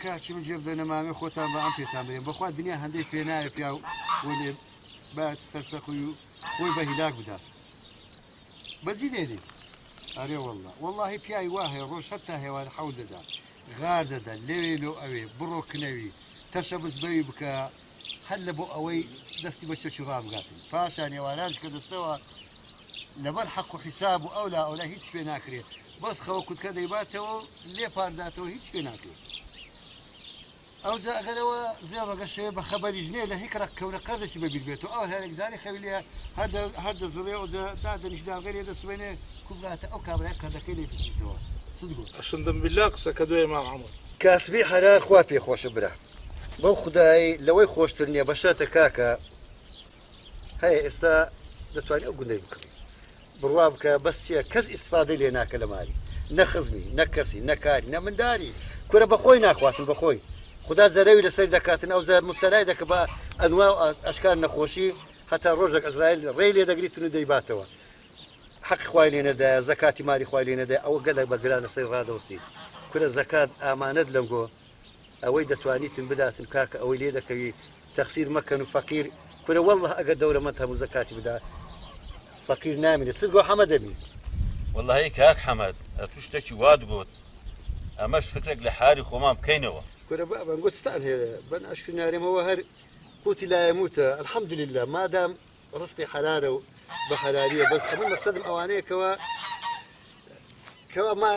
کاچی من جێ بدەنە مامێ خۆتان بە ئەم پێتان برێن بەخوا دنیا هەندەی پێ نایە پیا و لێ بات سەرسەخۆی و خۆی بە هیلاک بدات بەجی لێنێ ئەرێ وەڵڵا وەڵڵاهی پیاوی وا هەیە ڕۆژ هەتا هێوان حەو دەدا غار دەدا لێوێ لۆ ئەوێ بڕۆکنەوی تەشە بزبەوی بکە هەر لە بۆ ئەوەی دەستی بە چەچی ڕابگاتن پاشان ێوانانش کە دەستەوە لەبەر حەق و حیساب و ئەولا هیچ پێ ناکرێت بەس خەوە کوتکە دەیباتەوە لێ پارداتەوە هیچ پێ ناکرێت ئەو جا ئەگەرەوە زێڕەگە شێ بە خەبەری ژنێ لە هیچ کەورە قەردێکی بەبیر بێتەوە ئەو هەرێکزانی خەوی لێ هەر دەزڕێ ئەوجا دادەنیشداغەرێ دەسوێنێ کوبراتە ئەو کابرای قەردەکەی لێ بچیتەوە ئەشندم بالله قسەکە دوێ مام عەمەر کاسبی حەلال خوا پێخۆشە برا بەو خودایی لەوەی خۆشتر نییە بەشاتە کاکە هەیە ئێستا دەتوانێت ئەو گوندەی بکڕی بڕوا بکە بەس چییە کەس ئیسفادەی لێ ناکە لە ماری نە خزمی نە کەسی نەکاری نە منداری کورە بەخۆی ناخواتن بەخۆی خدا زەرەوی لەسەر دەکاتن ئەو زەر مبتەلای دەکە بە ئەنوا ئەشکال نەخۆشی هەتا ڕۆژێک ئەزراییل ڕێی لێ دەگریتن و دەیباتەوە حەق خوای لێ نەدایە زەکاتی ماری خوای لێ نەدایە ئەوە گەلێک بە گران لەسەر ڕادەوەستیت کورە زەکات ئامانەت لەنگۆ ئەوەی دەتوانیتن بداتن کاکە ئەوەی لێ دەکەوی تەخسیر مەکەن و فەقیر کورە وەڵڵە ئەگەر دەورەمەند هەموو زەکاتی بدا فەقیر نامێنێت چ گۆ حەمە دەبی والله کاک حەمەد تو شتێکی وات گوت ئەمەش فکرێک لە حاری خۆمان بکەینەوە کورە بەنگستان هەیە بەن ئەشکنارێمەوە هەر قوتی لا يموتە الحەمدولله مادام ڕسقی حەلالە و بە حەلالیە بەس ئەمن مەقسەدم ئەوانەیە کەوا ما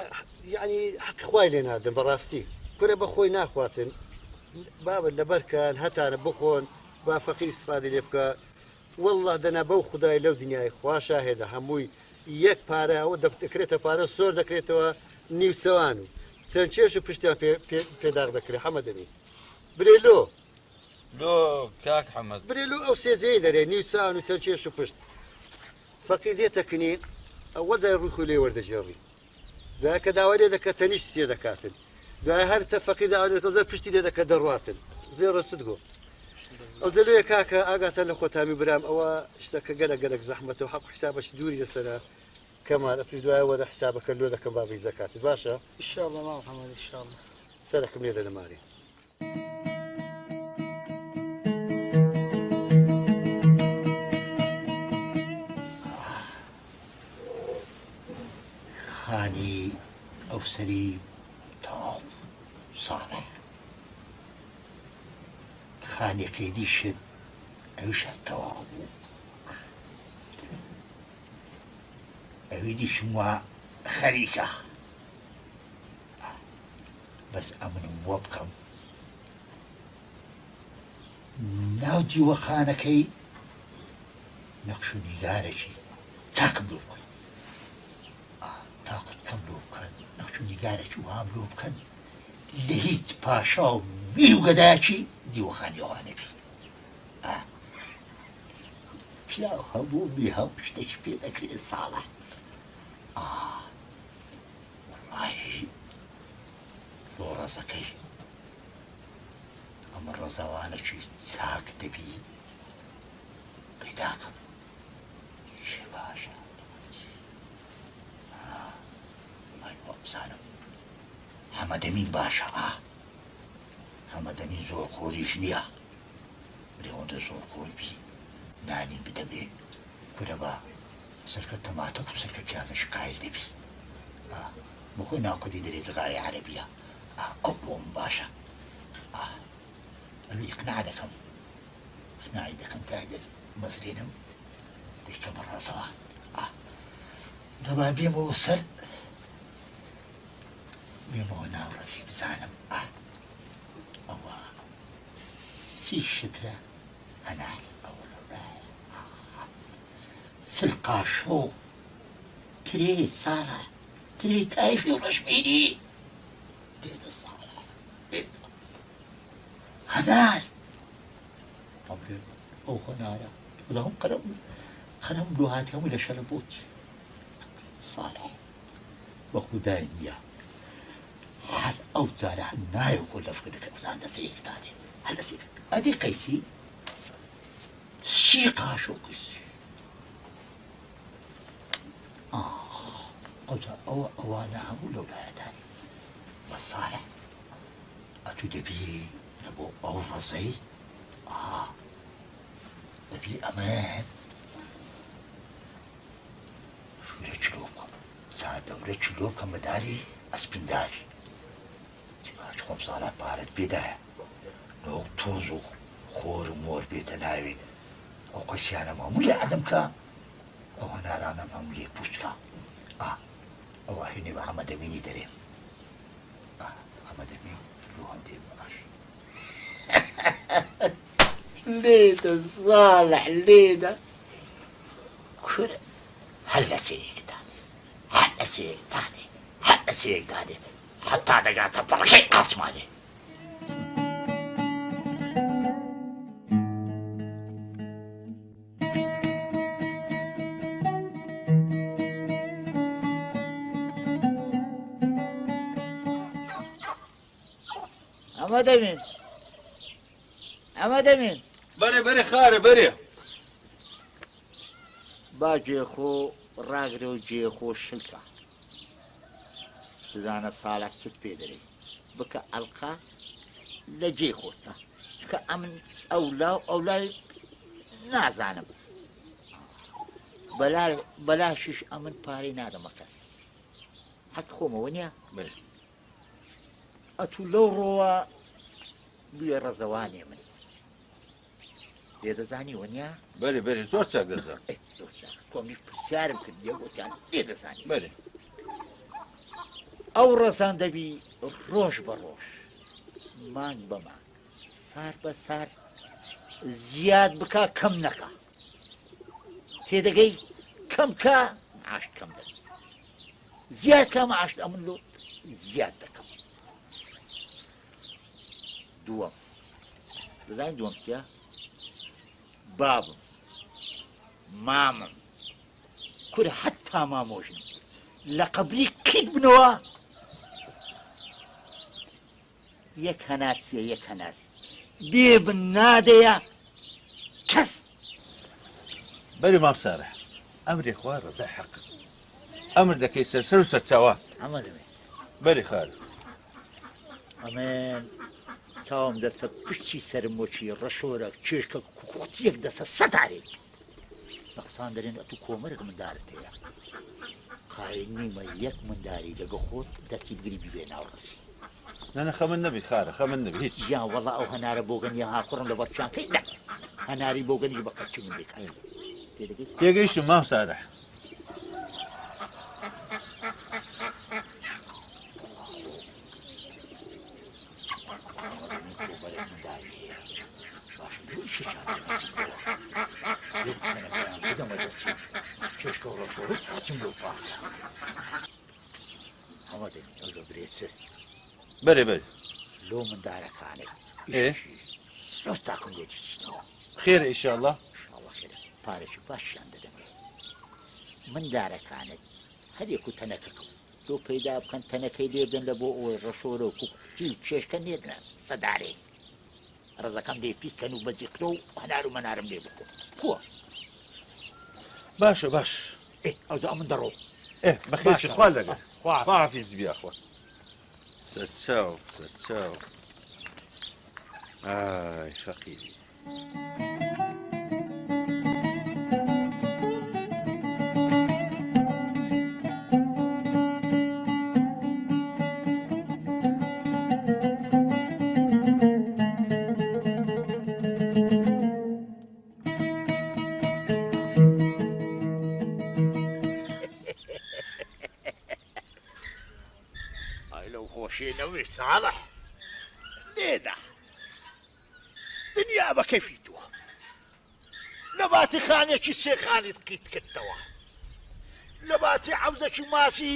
یعنی حەقی خوای لێ نادن بەڕاستی کورە بەخۆی ناخواتن بابن لەبەرکان هەتانە بخۆن با فەقیر استفادە لێ بکە والله دەنا بەو خدای لەو دنیای خوا شاهێدە هەمووی یەک پارە ئەوە دەکرێتە پارە سۆر دەکرێتەوە نیوچەوان و تەنچێش و پشتیان پێداغ دەکرێت حەمە دەبی برێلۆ لۆ کاک حەمەد برێلۆ ئەو سێزەی دەرێ نیوچەوان و تەنچێش و پشت فەقیر دێتەکنی ئەوە جای ڕووی لێ وەردەژێڕی دوای کە داوا لێ دەکە تەنیشت تێ دەکاتن دوای هەر تە فەقیر داوا لێ تۆزە پشتی لێ دەکە دەڕواتن زێڕە چت گۆ ئەو زەلویە کاکە ئاگاتە لە خۆتامی برام ئەوە شتەکە گەلک زەحمەتەوە حەق حسابەش دووری لەسەرە کەمان ئەپی دوای وەرە حسابەکە لۆ دەکەم بابی زەکات باشە ئینشاءالله مام حەمەد ئینشاءالله سەرەکەم لێ دەنەماری خانی ئەو سەری تەواو ساڵێ خانێکی دیشت ئەویش تەواو بوو ئەوی دیشم وە خەریکە بەس ئەمنم بۆ بکەم ناو دیوەخانەکەی نەقش و نیگارێکی چاکم لۆ بکەن تاقت کەم لۆ بکەن نەقش و نیگارێکی وام لۆ بکەن لە هیچ پاشا و میر و گەدایەکی دیوەخانیەوانە بی پیاو هەموومی هەم شتێکی پێ دەکرێت ساڵە وڵڵاهی بۆ ڕەزەکەی ئەمە ڕەزەوانەکی چاک دەبی پەیداکەم شێ باشە مای بۆ بزانم هەمەدەمین باشە هەمەدەمین زۆر خۆریش نییە لێوەندە زۆر خۆر بی نانی بدەبێ کورە بە سەرکە تەماتە و سەرکە پیازەش قایل دەبی بەخۆی ناوکەدی دەرێ جغاری عەرەبیە ئەو بۆم باشە ئەوی ئیقناع دەکەم ئیقناعی دەکەم تا مەزرێنم دەیکەمە ڕازەوە دەبا بێمەوە سەر بێمەوە ناوڕەزی بزانم ئەوە چی شترە هەنال ئەوە لەورایە سلقاشۆ ترێ ساڵە ترێ تایفی ڕەشمێنی لێدە ساڵە هەنال ئەو هەنارە بەڵام خەرم دوهاتی هەمووی لە شەرە بۆچ ساڵێ بە خودای نییە هەر ئەو جارە هەر نایە بۆ لەفکردەکە بزان لە سێ هێکتارێ هەر لە سێ ئەدی قەیسی سی قاشۆ قیسی ئەوجا ئەوە ئەوانە هەموو لەولایەدانی بە ساڵێ ئەتو دەبی لە بۆ ئەو ڕەزەی دەبی ئەمن شوورە چلۆ بکەم چاردەورە چلۆ بکەم بەداری ئەسپینداری باش خۆم ساڵا پارەت پێدایە نۆ تۆز و خۆر و مۆر بێتە ناوێ ئەو قەسیانە مامولی عەدەم کە ئەو هەنارانە مامولی پوچکە ئەوە هێنێ بە حەمەدەمینی دەرێ حەمەدەمین لۆ هەندێ باش لێدە زاڵح لێدە کورە هەر لە سەیەکدان هەر لە سەیەکدانێ هەر لە سەیەکدانێ حتا دەگاتە پەڕەکەی ئاسمانێ ئەمەدەمین بەرێ خارە بەرێ با جێخۆ ڕاگرە و جێخۆ شلکە بزانە ساڵات سوت پێ دەرێ بکە ئەڵقا لە جێ خۆتە چکە ئەمن ئەولای نازانم بەلاشیش ئەمن پارەی نادەمە کەس حەت خۆمەوە نییە ئەتوو لەو ڕۆوە بویە ڕەزەوانێ من لێدەزانی وەنیا بەرێ زۆر چاک دەزان زۆر چاک تۆمیش پرسیارم کردیە گوتیان لێدەزانی بەرێ ئەو ڕەزان دەبی ڕۆژ بە ڕۆژ مانگ بە مانگ سار بە سار زیاد بکە کەم نەکە تێدەگەی کەم کە معاش کەم دەکە زیاد کە معاش ئەمن لۆ زیاد دەکەم دووەم دەزانی دووەم چییە بابم مامم کورە حتا مامۆژن لە قەبری کیت بنەوە یەک هەنار چییە یەک هەنار بێ بن نادەیە کەس بەری مام سارح ئەمرێ خوا ڕزای حەق ئەمر دەکەی سەرسەر و سەرچاوە ئەمە دەبێت بەری خارە ئەمێن چاوم دەستە پشتی سەرمۆچی ڕەشۆرە چێشکە کوختیەک دەسە سەدارێک لە قسان دەرێن ئەتو کۆمەرگ مندارت هەیە خای نیمە یەک منداری لەگە خۆت دەستی بگری ببێ ناوڕەسی نانە خەمن نەبی خارە خەمن نەبی هیچ یا وەڵا ئەو هەنارە بۆگەن یا هاخڕن لە بەرچانکەی نە هەناری بۆگەنی بە قەچ من دێکا تێگەیشتم مام سارح بەرێ لۆ مندارەکانێک زۆر تاکم لێ دیچنەوە خێرە ئیشاءڵڵا پارێکی باشیان دەدەمێ مندارەکانت هەرێک و تەنەکەکەم تۆ پەیدا بکەن تەنەکەی لێبدەن لە بۆ ئەوەی ڕەشۆرە و کوکتی و چێشکە نێدنە سەدارێ ڕزەکەم لێ پیسکەن و بەجیقلە و هەنار و مەنارم لێ بکۆ کووە باشە باش ئەودا من دەڕۆ بەخێرشی خوا لەگە خواحافیز بیاخوا سەرچاو ئای فەقیری خۆشێنەوەی ساڵح لێدە دنیا بە کەفی تووە لە باتی خانێکی سێخانیت قیت کردەوە لە باتی عەوزەکی ماسی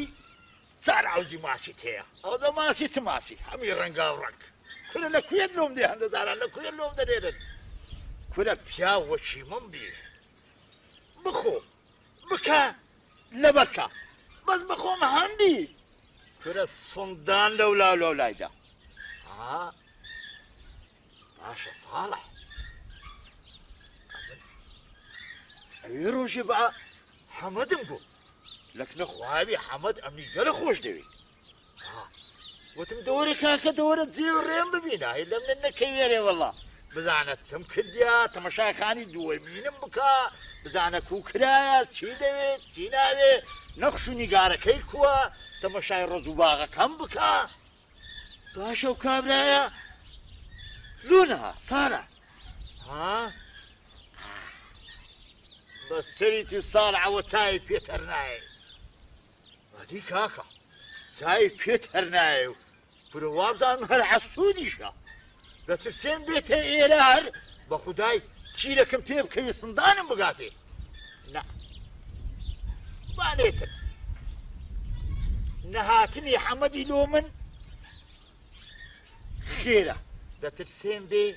چار عەوزی ماسیت هەیە ئەودە ماسی چ ماسی هەمی ڕەنگا و ڕەنگ کورە لە کوێت لۆم دێ هەندەداران لە کوێت لۆم دەدێنن کورە پیاوەکی من بێ بخۆ بکە لەبەرکە بەس بخۆم هەندی کورە سندان لەولایدا باشە ساڵح ئەوێ ڕۆژێ بە حەمەدم گوت لەکنە خواوی حەمەد ئەمنی گەلە خۆش دەوێت وتم دوري كاكا دورة زي الريم ببينا إلا من النكيري والله بزعنا تم كرديا تمشاكاني دوي بينم بكا بزعنا كوكرايا تشيدوي تشيناوي نقشو نيقارا كيكوا تمشاي رزو باغا كم بكا باشا وكابرايا لونها صالح ها بس سريتي صالحة وتاي بيترناي هادي كاكا ساي بيترناي فرواب زان هر عسوديشا دترسين بيته إيرار بخداي تشيلكم بيب كي صندان بقاتي لا ما نيتن نهاتني حمدي لومن خيرة دترسين بي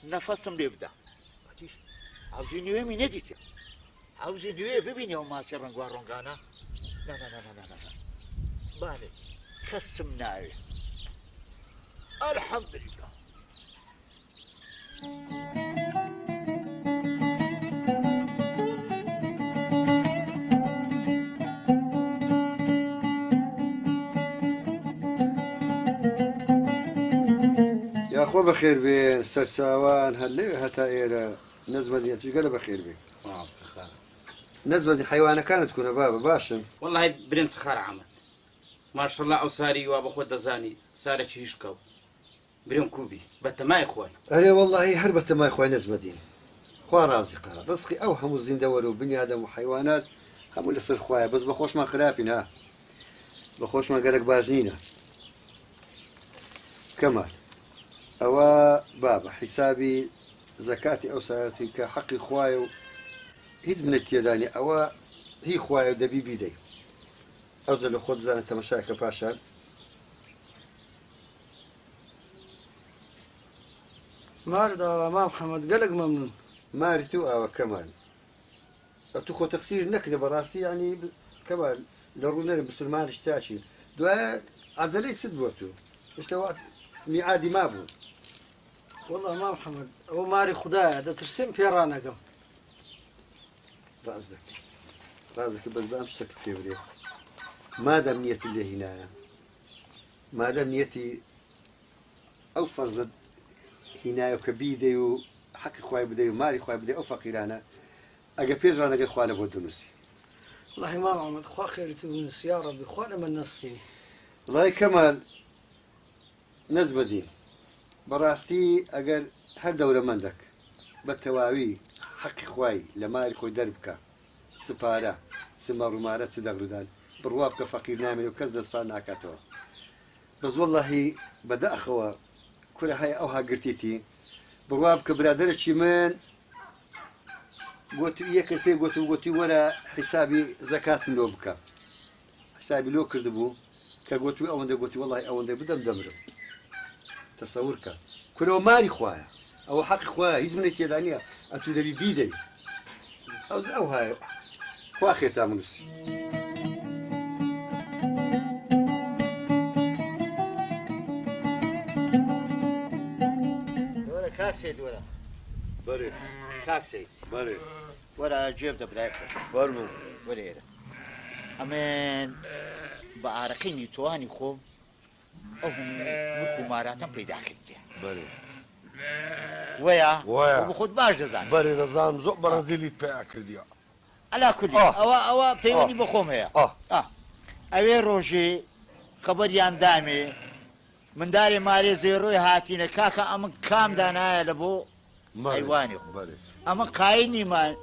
نفسهم بيبدا باتيش عاوزين يومي نديتي عاوزين يومي ببيني وما سيرن قوارونغانا لا لا لا لا لا بالي خسمناي الحمد لله يا أخو بخير بين سرساوان هلا هتا إيرا نزمة دي تقول بخير بين نزمة دي حيوانة كانت تكون بابا باشم والله برين سخار عمل ما شاء الله أوساري وابخود دزاني سارة شيشكو برين كوبي بتما إخوان أنا والله هربت ما إخوان نزمة دين خوا رازقها رزقي أوهم الزين دوروا بني آدم وحيوانات هم اللي صير خوايا بس بخوش ما خرابنا بخوش ما قالك باجنينا كمال أو بابا حسابي زكاتي أو سارتي كحق خوايا هيز من التيداني أو هي خوايا دبي بيدي أوزل خود زان تمشاك باشا مارد ما محمد قلق ممنون مارتو أو كمال أتوخو تقصير نكذب براستي يعني كمال لرونا بسلمان اشتاشي دواء عزلي سدوتو اشتوى ميعادي ما بو والله ما محمد هو ماري خدايا ده ترسم في رانقم رازك بس بامش سكت كبري ما دام نيتي اللي هنا ما دام نيتي أو فرزد هنا وكبيدي وحق خواي بدي ومالي خواي بدي أو فقيرانا أجا بيجرانا أجا خوانا بودنوسي والله ما محمد خوا خيرتي ونس يا ربي خوانا من نستيني الله كمال نزبة دين براستي أجر هر دورة مندك بالتواوي حق خواي لمالي خوي دربك سبارة سمار ومارة سدغردان بروابك فقير نامي وكز دسفان ناكاتوا بس والله بدأ أخوة كل هاي أوها قرتيتي بروابك برادر شيمان قلت ياك البي قلت ولا حسابي زكاة من لوبك حسابي لو كردبو كقلت قلت والله أوندا بدم دمره تصورك كله ماري خوايا أو حق خوايا يزمن تيدانيا أنتو دبي بيدي أو هاي خوا خير تامنوسي ولا كاكسيد ولا بري كاكسيد بري ولا جيب دبلاك فرمو ولا أمين بعرقيني تواني خوب أهم مركو ماراتن پیدا کردی بري ويا ويا. وبخود باش دزان بري نظام زق برازيلي تبيع كرديا على كل أو بيوني بخوم هي أوي روجي خبريان دامي من داري ماري زيروي هاتينا كاكا أمن كام دانايا لبو حيواني خو بري أمن قايني ما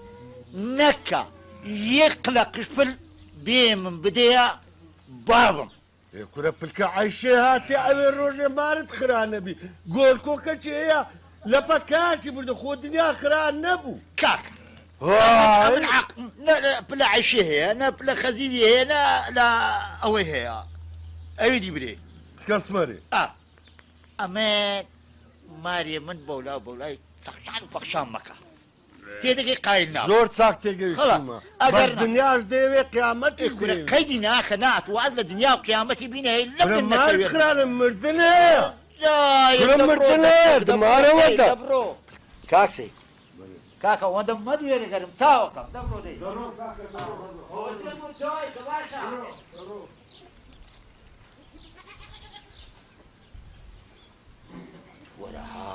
نكا يقلق شفل بيم بديا بابم كنا بلك عايشة هاتي أوي روجي مارد خران نبي قول كوكا شيء لبكاشي برد خود دنيا خران نبو كاك هاي أمن عق لا بلا عيشة هي أنا بلا خزيزي هي أنا لا أوي هي أيدي بري كسمري أمان ماري من بولا سخشان فخشان مكا تيدقي قايلنا زور ساكتي قوي خلاص. بس أقرنا. دنياش ديوي قيامتي كنا ديوي كيدنا خنات وعزل الدنيا وقيامتي بينا هي كنا لم مارد خران مردنيا لا كنا مردنيا دمارة ودا دبرو كاكسي كاكا وانت ما دويري كرم تاوكا دبرو دي دبرو كاكا وەرەها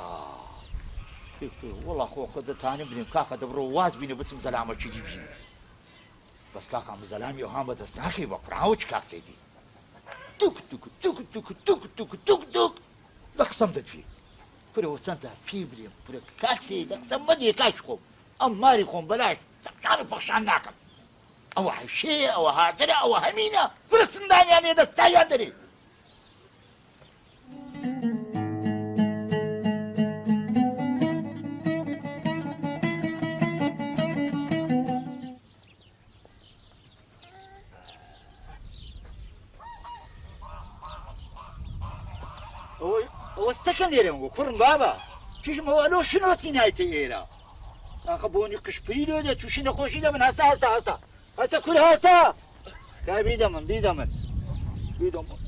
وەڵا خۆ خۆ دەتانە بریم کاکە دەبڕۆ واز بینە بچم زەلامەکی دی بینێ بەس کاکەم زەلامی ئەوهام بەدەست ناکەی بە قڕاوە چ کاکسێتی توک توک توک توک توک توک توک توک لە قسەم دەتوێ پرەوە چەندە پێی برێم پرە کاکسێ لە قسەم مەدێ کاک خۆم ئەم ماری خۆم بەلای سەقان و پەخشان ناکەم ئەوە حیشەیە ئەوە هاترە ئەوە هەمینە پرە سندانیان لێدە چایان دەرێ ئەوەستەکەم لێرەم وە کوڕم بابە چیژم ئەوە ئەلۆ شنۆتی نایتە ئێرە ئاخە بۆنی قشپری لۆ دێ تووشی نەخۆشی دەمن هەستا هەستا هەستا هەستا کور هەستا کای بیدەمن بیدەمن بیدەمن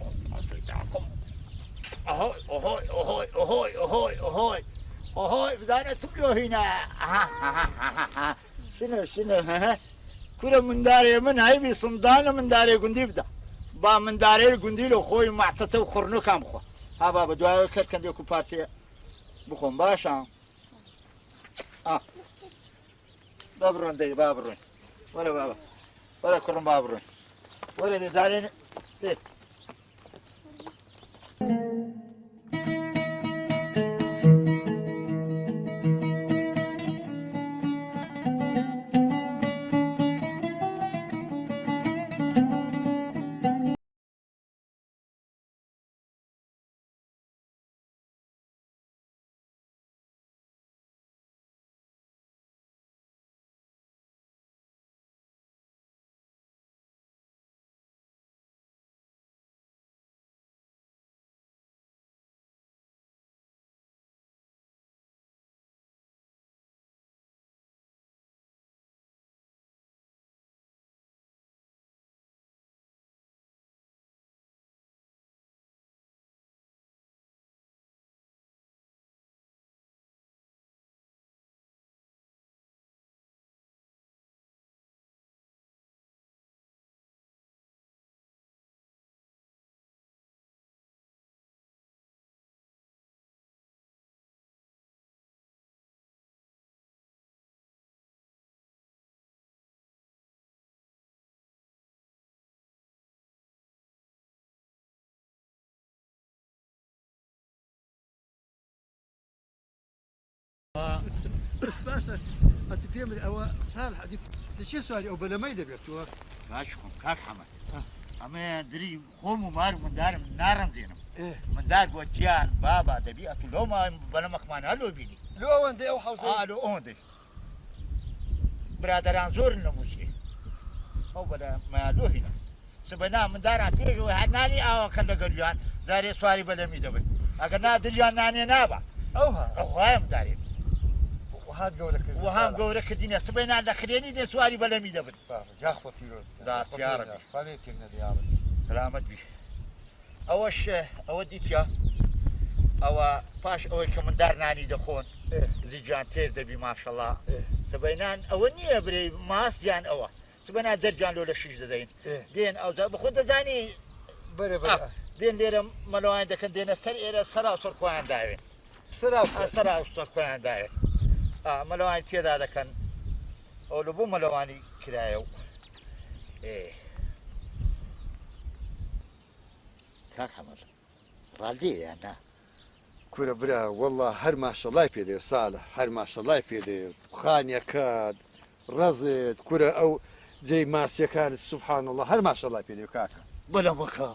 ئەهۆی ئەهۆی ئەهۆی ئەهۆی ئەهۆی ئەهۆی ئەهۆی بزانە تبلۆ هینە شنە شنە کورە مندارێ من هەیبی سندانە مندارێ گوندی بدە با مندارێ گوندی لە خۆی مەحسەتە و خوڕنەکان بخۆ ها بابە دوایەوە کرد کەندێک و پارچەیە بخۆم باشە با بڕۆن دەی با بڕۆین وەرە بابە وەرە کوڕم با بڕۆین وەرە دەدارێن بس باشە ئەتی پێم ئەوە سال حەدی دەچێ سواری ئەو بەلەمەی دەبێتەوە باش خۆم کاک حەمەد ئەمە دری خۆم و مار و مندارم ناڕەمزێنم مندار بۆ گیان بابا دەبی ئەتو لەوما بەلەمەکمان هەلۆ بینی لۆ ئەوەندەی ئەو حەوزە لۆ ئەوەندەی برادەران زۆرن لە مووسێ ئەو بەلەمەیالۆ هینە سبەنا منداران پێشەوە هەر نانی ئاوەکە لە گەرویان زارێ سواری بەلەمی دەبن ئەگەر نا دریان نانێ نابە ئەوهایە مندارێ وهام گەورە کردینە سبەینا لە خرێنی دێ سواری بەلەمی دەبن جاخۆ پیرۆز سلامت بیش ئەوەش ئەوە دیتیا ئەوە پاش ئەوەی کە مندار نانی دەخۆن زیجان تێر دەبی ماشەڵا سبەینان ئەوە نییە برێ ماسیان ئەوە سبەنا جەرجان لۆ لە شیش دەدەین دێن ئەودا بخۆ دەزانی دێن لێرە مەلەوان دەکەن دێنە سەر ئێرە سەرا و سەرخۆیان داوێن سەرا و سەرخۆیان داوێن مەلەوانی تێدا دەکەن ئەو لە بۆ مەلەوانی کرایە و کاک حەمەد ڕادەیە یان نا کورە برا وەڵڵا هەر ماشەڵای پێدەوێت ساڵە هەر ماشەڵای پێدەوێت خانیەکەت ڕەزت کورە ئەو جێی ماسیەکانت سوبحان الله هەر ماشەڵای پێدەوێت کاکە بەلەمەکە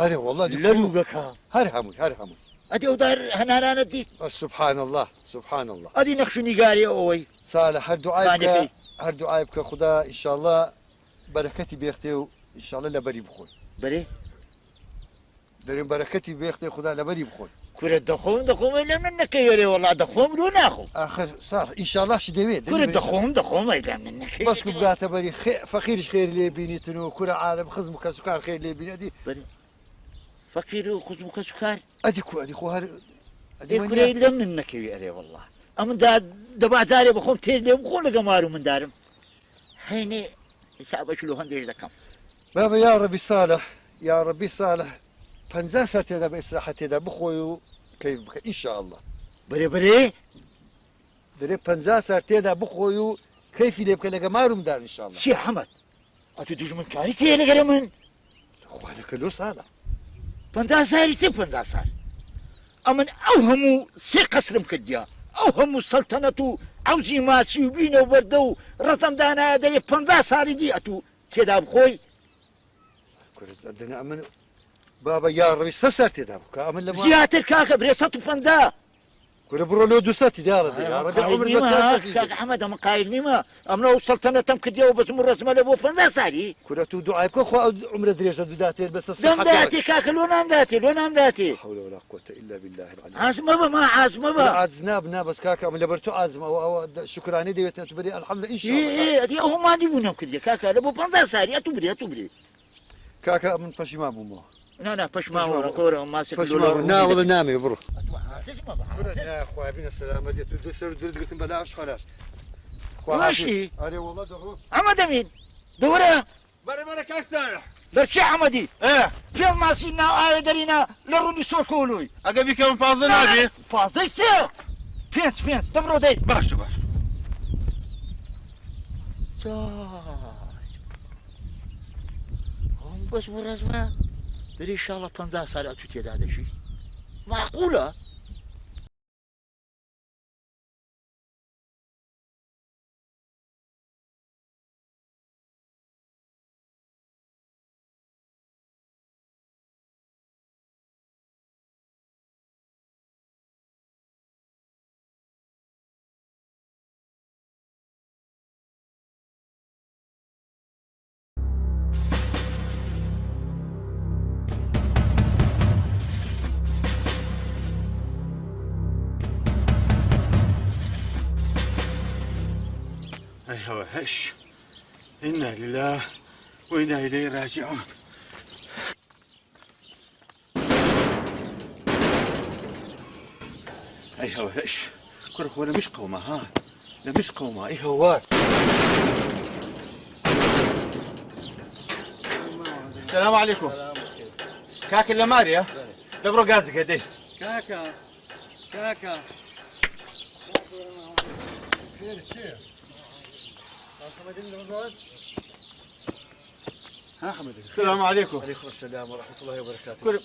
هەرێ وەڵڵا لەلوگەکە هەر هەمووی هەر هەموو ئەدی ئەو دار هەنارانە دیت سبحان الله سبحان الله ئەدی نەخش و نیگاری ئەوەی ساڵە هەر دوعای بکە خدا ئینشاءالله بەرەکەتی بێختێ و ئینشاءالله لەبەری بخۆی بەرێ دەرێن بەرەکەتی بێختێ خدا لەبەری بخۆی کورە دەخۆم لە من نەکەوێرێ وەڵا دەخۆم رو ناخۆم آخر ساڵ ئینشاءاللهشی دەوێت کورە دەخۆم لە من نەکەی بەشکو بگاتە بەری فەقیرش خێر لێ بینیتن و کورە عالم خزم و کەسوکار خێر لێ بینەدی فەقیر و خزم و کەسوکار ئەدی خۆ هەر کورەی لە من نەکەوی ئەرێ وەڵا ئەمن دەبازارێ بخۆم تێر لێ بخۆ لەگە مار و مندارم هەینێ حسابەش لە هەندێش دەکەم بابە یا ڕەبی ساڵح یا ڕەبی ساڵح 50 سەر تێدا بە ئیسراحەت تێدا بخۆی و كيف بك ان شاء الله بري بري دري 50 سار تێدا بخۆی و کەیفی لێ بکە لەگە مارومدار ان شاء الله سي حمد اتو دجمن كاري تي لغير من خوالك لو سالا 50 سال يصير 50 سال امن اوهموا سي قصر مكديا اوهموا السلطنة عاوزي ماسي وبينا وبردو رسم دانا دلي 50 سال دي اتو تيدا بخوي كرت عندنا امن بابا يا ربي سار تێدا بکە امن لما زيادة الكاكا بري 150 كره برو لو دوساتي يا ربي يا ربي عمر ما كاك حمد ام قايل نما امنا السلطنة تم كديا وبس مرسمه لبو 50 سال كره تو دعاء بكو خو عمر دريجه داتير بس دم ذاتي كاك لونام ذاتي لونام ذاتي لا حول ولا قوه الا بالله العلي عازم بابا ما عازم لا بابا عزنا بنا بس كاكا من لبرتو عزم او شكراني ديت تبري الحمد لله ان شاء الله ايه دي هم ما ديبونام كديا كاكا لبو 50 سال اتبري كاكا من فشيما بومو لا بشماور كوره ماسك فشيما نا ولا نامي برو تسمع يا اخويا بينا السلامه ديت تدسر قلت بلاش خلاص ماشي اري والله دغرو عمد امين دوره بري كاك سارح برشا عمدي ايه في الماسينا آية درينا لروني سوكولوي اقبي كم فاضل نادي فاضي السير فين دبرو ديت باش هم بس ورزمة دري ان شاء الله 50 سال اتوتي هذا شيء معقولة ايها هش انا لله وانا اليه راجعون ايها هش كل اخوانا مش قومه ها لا مش قومه ايها وار السلام عليكم كاك الا ماريا دبرو قازق هديه كاكا خير شيء ها حمد السلام عليكم وعليكم السلام ورحمه الله وبركاته كل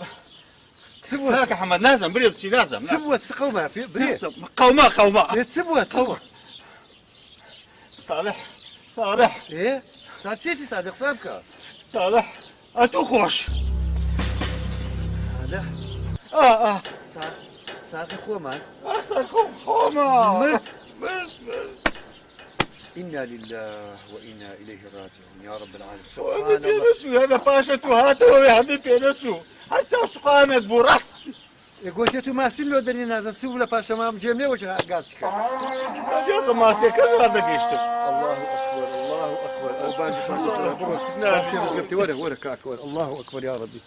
سبوه هاك حمد لازم بريبسي لازم سبوه قومه بريد قومه سبوه صالح ايه ساتسيتي صادق صابك صالح اتو خوش صالح صالح خو مان صالح خوما مرت إنا لله وإنا إليه راجعون يا رب العالمين سبحان الله هذا باشا هاتو ويهدي بيناتو هرسا سقامك برست قلت تو ما سلو دري نازل سوف لا باشا ما مجمله وش قاسك هذا ما سيكل هذا قشت الله أكبر أو باجي خمسة برو نعم مش قفتي ورا كاك ورا الله أكبر يا ربي